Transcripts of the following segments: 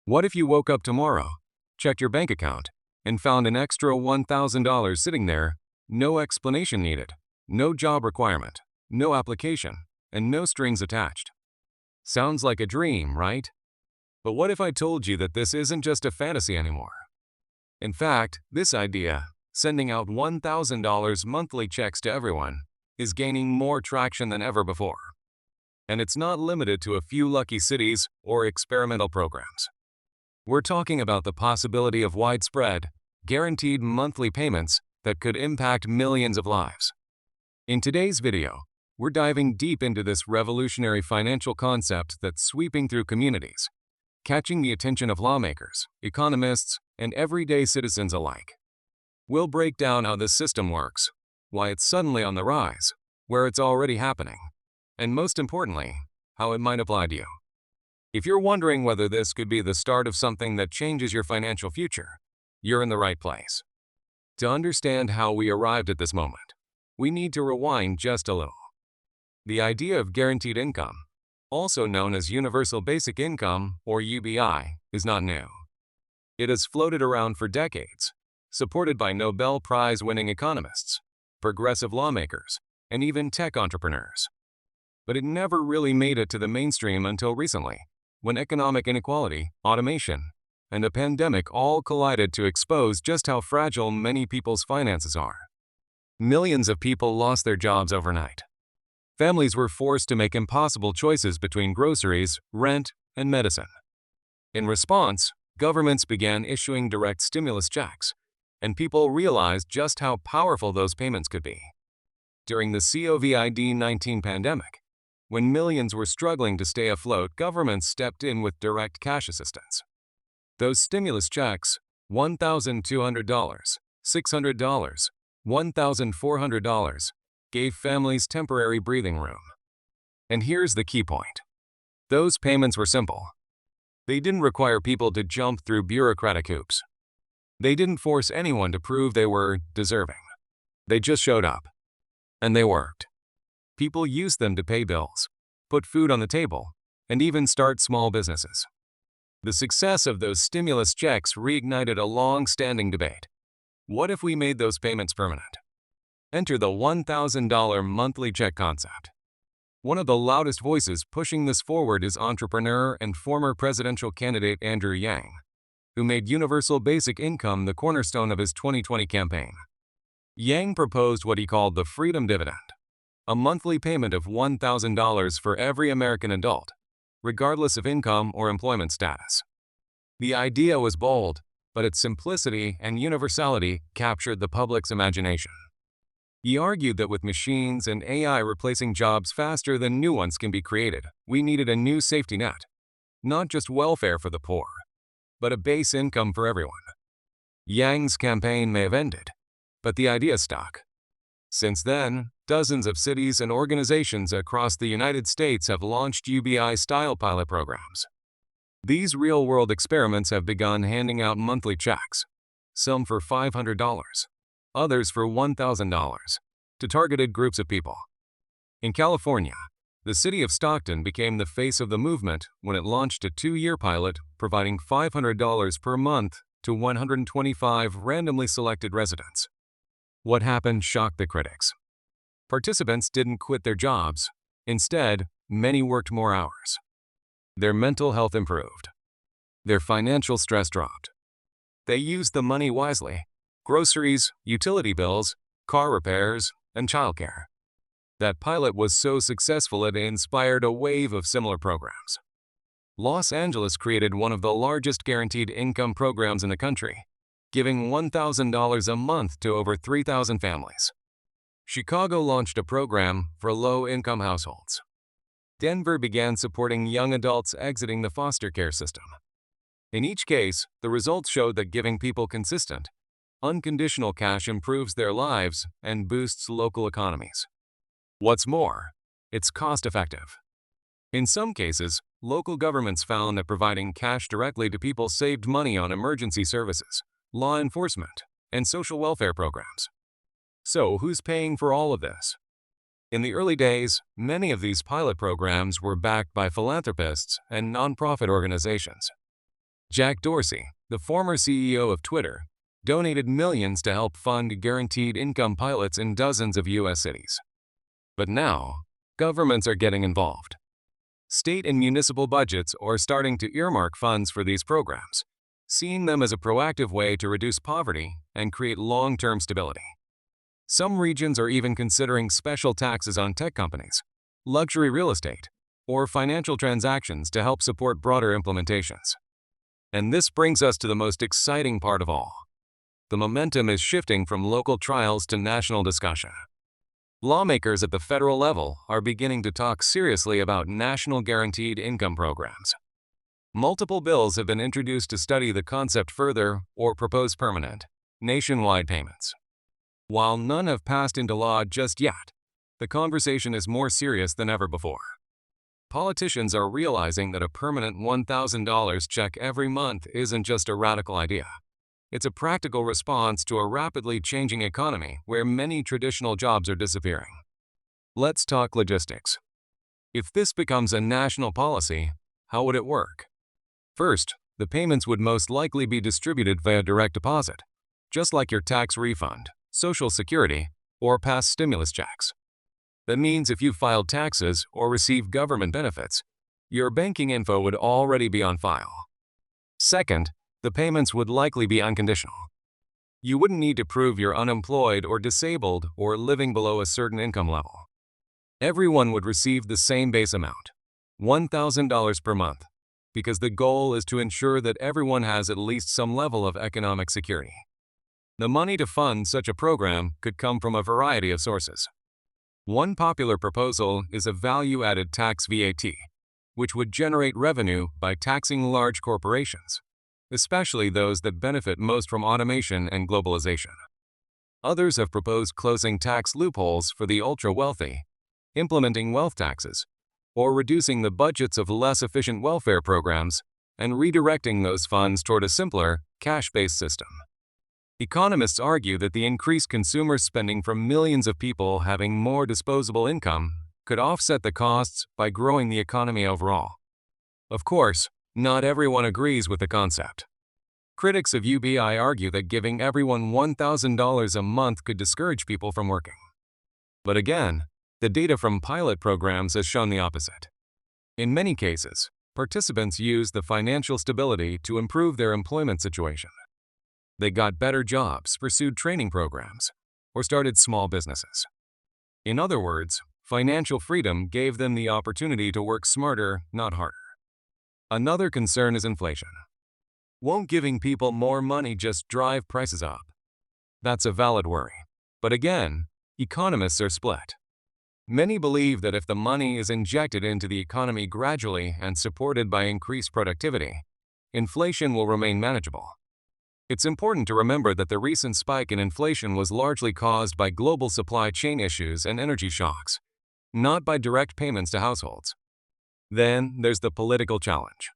What if you woke up tomorrow, checked your bank account, and found an extra $1,000 sitting there, no explanation needed, no job requirement, no application, and no strings attached? Sounds like a dream, right? But what if I told you that this isn't just a fantasy anymore? In fact, this idea, sending out $1,000 monthly checks to everyone, is gaining more traction than ever before. And it's not limited to a few lucky cities or experimental programs. We're talking about the possibility of widespread, guaranteed monthly payments that could impact millions of lives. In today's video, we're diving deep into this revolutionary financial concept that's sweeping through communities, catching the attention of lawmakers, economists, and everyday citizens alike. We'll break down how this system works, why it's suddenly on the rise, where it's already happening, and most importantly, how it might apply to you. If you're wondering whether this could be the start of something that changes your financial future, you're in the right place. To understand how we arrived at this moment, we need to rewind just a little. The idea of guaranteed income, also known as Universal Basic Income or UBI, is not new. It has floated around for decades, supported by Nobel Prize-winning economists, progressive lawmakers, and even tech entrepreneurs. But it never really made it to the mainstream until recently, when economic inequality, automation, and a pandemic all collided to expose just how fragile many people's finances are. Millions of people lost their jobs overnight. Families were forced to make impossible choices between groceries, rent, and medicine. In response, governments began issuing direct stimulus checks, and people realized just how powerful those payments could be. During the COVID-19 pandemic, when millions were struggling to stay afloat, governments stepped in with direct cash assistance. Those stimulus checks, $1,200, $600, $1,400, gave families temporary breathing room. And here's the key point. Those payments were simple. They didn't require people to jump through bureaucratic hoops. They didn't force anyone to prove they were deserving. They just showed up. And they worked. People used them to pay bills, put food on the table, and even start small businesses. The success of those stimulus checks reignited a long-standing debate. What if we made those payments permanent? Enter the $1,000 monthly check concept. One of the loudest voices pushing this forward is entrepreneur and former presidential candidate Andrew Yang, who made Universal Basic Income the cornerstone of his 2020 campaign. Yang proposed what he called the Freedom Dividend, a monthly payment of $1,000 for every American adult, regardless of income or employment status. The idea was bold, but its simplicity and universality captured the public's imagination. He argued that with machines and AI replacing jobs faster than new ones can be created, we needed a new safety net, not just welfare for the poor, but a base income for everyone. Yang's campaign may have ended, but the idea stuck. Since then, dozens of cities and organizations across the United States have launched UBI-style pilot programs. These real-world experiments have begun handing out monthly checks, some for $500, others for $1,000, to targeted groups of people. In California, the city of Stockton became the face of the movement when it launched a 2-year pilot providing $500 per month to 125 randomly selected residents. What happened shocked the critics. Participants didn't quit their jobs. Instead, many worked more hours. Their mental health improved. Their financial stress dropped. They used the money wisely: groceries, utility bills, car repairs, and childcare. That pilot was so successful it inspired a wave of similar programs. Los Angeles created one of the largest guaranteed income programs in the country, giving $1,000 a month to over 3,000 families. Chicago launched a program for low-income households. Denver began supporting young adults exiting the foster care system. In each case, the results showed that giving people consistent, unconditional cash improves their lives and boosts local economies. What's more, it's cost-effective. In some cases, local governments found that providing cash directly to people saved money on emergency services, law enforcement, and social welfare programs. So, who's paying for all of this? In the early days, many of these pilot programs were backed by philanthropists and nonprofit organizations. Jack Dorsey, the former CEO of Twitter, donated millions to help fund guaranteed income pilots in dozens of U.S. cities. But now, governments are getting involved. State and municipal budgets are starting to earmark funds for these programs, seeing them as a proactive way to reduce poverty and create long-term stability. Some regions are even considering special taxes on tech companies, luxury real estate, or financial transactions to help support broader implementations. And this brings us to the most exciting part of all. The momentum is shifting from local trials to national discussion. Lawmakers at the federal level are beginning to talk seriously about national guaranteed income programs. Multiple bills have been introduced to study the concept further or propose permanent, nationwide payments. While none have passed into law just yet, the conversation is more serious than ever before. Politicians are realizing that a permanent $1,000 check every month isn't just a radical idea. It's a practical response to a rapidly changing economy where many traditional jobs are disappearing. Let's talk logistics. If this becomes a national policy, how would it work? First, the payments would most likely be distributed via direct deposit, just like your tax refund, Social Security, or past stimulus checks. That means if you filed taxes or received government benefits, your banking info would already be on file. Second, the payments would likely be unconditional. You wouldn't need to prove you're unemployed or disabled or living below a certain income level. Everyone would receive the same base amount, $1,000 per month, because the goal is to ensure that everyone has at least some level of economic security. The money to fund such a program could come from a variety of sources. One popular proposal is a value-added tax VAT, which would generate revenue by taxing large corporations, especially those that benefit most from automation and globalization. Others have proposed closing tax loopholes for the ultra-wealthy, implementing wealth taxes, or reducing the budgets of less efficient welfare programs and redirecting those funds toward a simpler, cash-based system. Economists argue that the increased consumer spending from millions of people having more disposable income could offset the costs by growing the economy overall. Of course, not everyone agrees with the concept. Critics of UBI argue that giving everyone $1,000 a month could discourage people from working. But again, the data from pilot programs has shown the opposite. In many cases, participants used the financial stability to improve their employment situation. They got better jobs, pursued training programs, or started small businesses. In other words, financial freedom gave them the opportunity to work smarter, not harder. Another concern is inflation. Won't giving people more money just drive prices up? That's a valid worry. But again, economists are split. Many believe that if the money is injected into the economy gradually and supported by increased productivity, inflation will remain manageable. It's important to remember that the recent spike in inflation was largely caused by global supply chain issues and energy shocks, not by direct payments to households. Then there's the political challenge.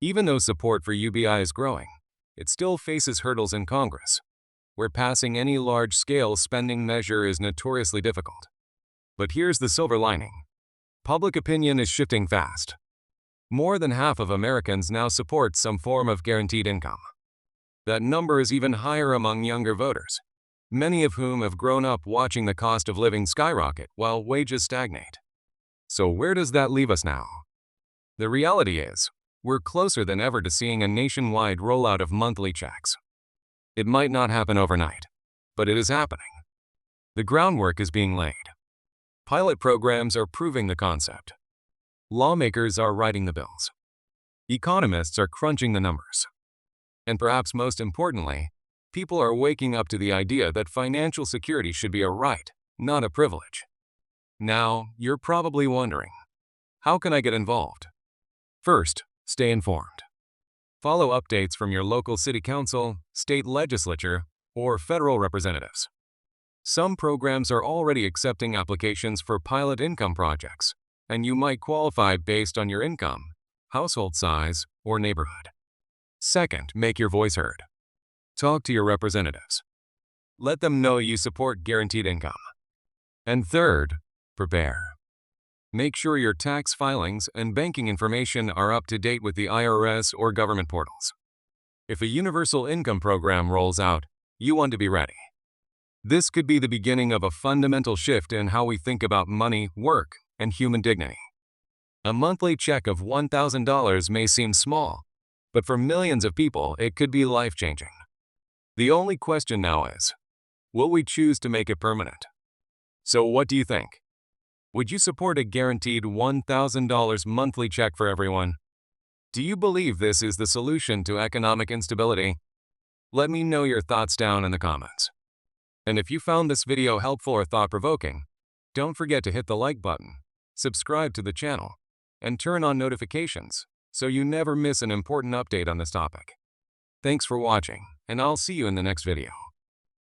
Even though support for UBI is growing, it still faces hurdles in Congress, where passing any large-scale spending measure is notoriously difficult. But here's the silver lining. Public opinion is shifting fast. More than half of Americans now support some form of guaranteed income. That number is even higher among younger voters, many of whom have grown up watching the cost of living skyrocket while wages stagnate. So where does that leave us now? The reality is, we're closer than ever to seeing a nationwide rollout of monthly checks. It might not happen overnight, but it is happening. The groundwork is being laid. Pilot programs are proving the concept. Lawmakers are writing the bills. Economists are crunching the numbers. And perhaps most importantly, people are waking up to the idea that financial security should be a right, not a privilege. Now, you're probably wondering, how can I get involved? First, stay informed. Follow updates from your local city council, state legislature, or federal representatives. Some programs are already accepting applications for pilot income projects, and you might qualify based on your income, household size, or neighborhood. Second, make your voice heard. Talk to your representatives. Let them know you support guaranteed income. And third, prepare. Make sure your tax filings and banking information are up to date with the IRS or government portals. If a universal income program rolls out, you want to be ready. This could be the beginning of a fundamental shift in how we think about money, work, and human dignity. A monthly check of $1,000 may seem small, but for millions of people, it could be life-changing. The only question now is, will we choose to make it permanent? So what do you think? Would you support a guaranteed $1,000 monthly check for everyone? Do you believe this is the solution to economic instability? Let me know your thoughts down in the comments. And if you found this video helpful or thought-provoking, don't forget to hit the like button, subscribe to the channel, and turn on notifications so you never miss an important update on this topic. Thanks for watching, and I'll see you in the next video.